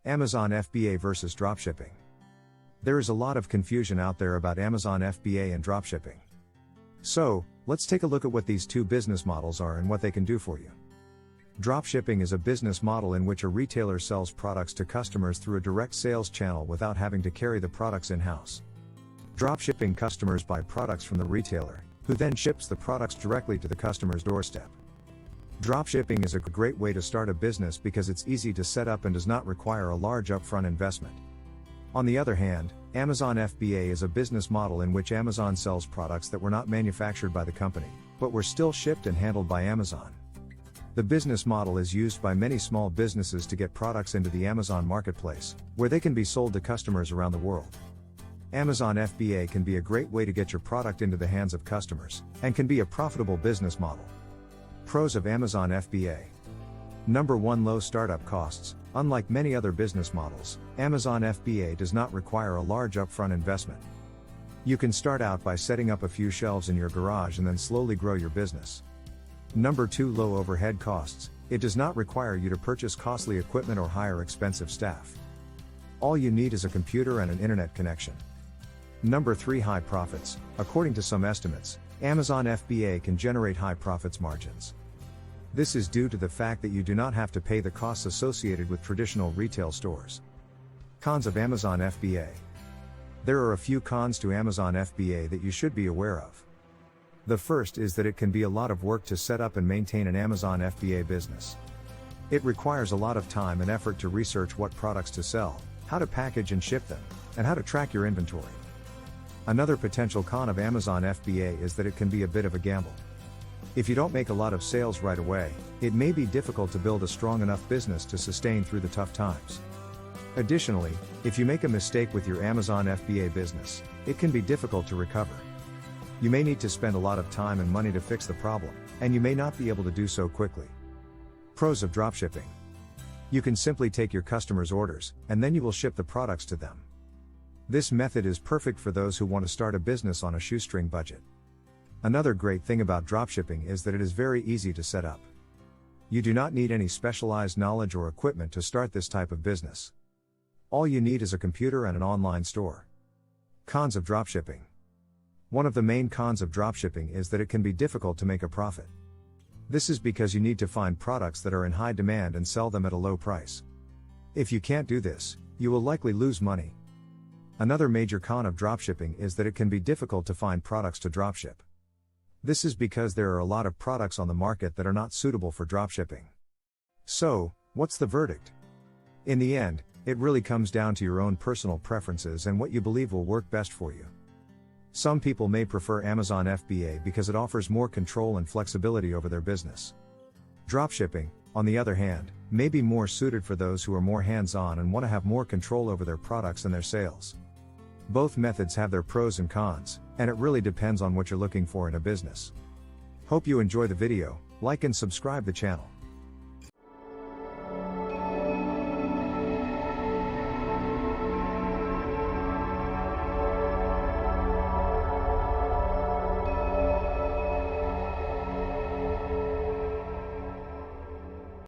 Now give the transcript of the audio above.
Amazon FBA versus dropshipping. There is a lot of confusion out there about Amazon FBA and dropshipping. So, let's take a look at what these two business models are and what they can do for you. Dropshipping is a business model in which a retailer sells products to customers through a direct sales channel without having to carry the products in-house. Dropshipping customers buy products from the retailer, who then ships the products directly to the customer's doorstep. Dropshipping is a great way to start a business because it's easy to set up and does not require a large upfront investment. On the other hand, Amazon FBA is a business model in which Amazon sells products that were not manufactured by the company, but were still shipped and handled by Amazon. The business model is used by many small businesses to get products into the Amazon marketplace, where they can be sold to customers around the world. Amazon FBA can be a great way to get your product into the hands of customers, and can be a profitable business model. Pros of Amazon FBA. Number 1. Low startup costs. Unlike many other business models, Amazon FBA does not require a large upfront investment. You can start out by setting up a few shelves in your garage and then slowly grow your business. Number 2. Low overhead costs. It does not require you to purchase costly equipment or hire expensive staff. All you need is a computer and an internet connection. Number 3. High profits. According to some estimates, Amazon FBA can generate high profits margins. This is due to the fact that you do not have to pay the costs associated with traditional retail stores. Cons of Amazon FBA. There are a few cons to Amazon FBA that you should be aware of. The first is that it can be a lot of work to set up and maintain an Amazon FBA business. It requires a lot of time and effort to research what products to sell, how to package and ship them, and how to track your inventory. Another potential con of Amazon FBA is that it can be a bit of a gamble. If you don't make a lot of sales right away, it may be difficult to build a strong enough business to sustain through the tough times. Additionally, if you make a mistake with your Amazon FBA business, it can be difficult to recover. You may need to spend a lot of time and money to fix the problem, and you may not be able to do so quickly. Pros of dropshipping. You can simply take your customers' orders, and then you will ship the products to them. This method is perfect for those who want to start a business on a shoestring budget. Another great thing about dropshipping is that it is very easy to set up. You do not need any specialized knowledge or equipment to start this type of business. All you need is a computer and an online store. Cons of dropshipping. One of the main cons of dropshipping is that it can be difficult to make a profit. This is because you need to find products that are in high demand and sell them at a low price. If you can't do this, you will likely lose money. Another major con of dropshipping is that it can be difficult to find products to dropship. This is because there are a lot of products on the market that are not suitable for dropshipping. So, what's the verdict? In the end, it really comes down to your own personal preferences and what you believe will work best for you. Some people may prefer Amazon FBA because it offers more control and flexibility over their business. Dropshipping, on the other hand, may be more suited for those who are more hands-on and want to have more control over their products and their sales. Both methods have their pros and cons, and it really depends on what you're looking for in a business. Hope you enjoy the video, like and subscribe the channel.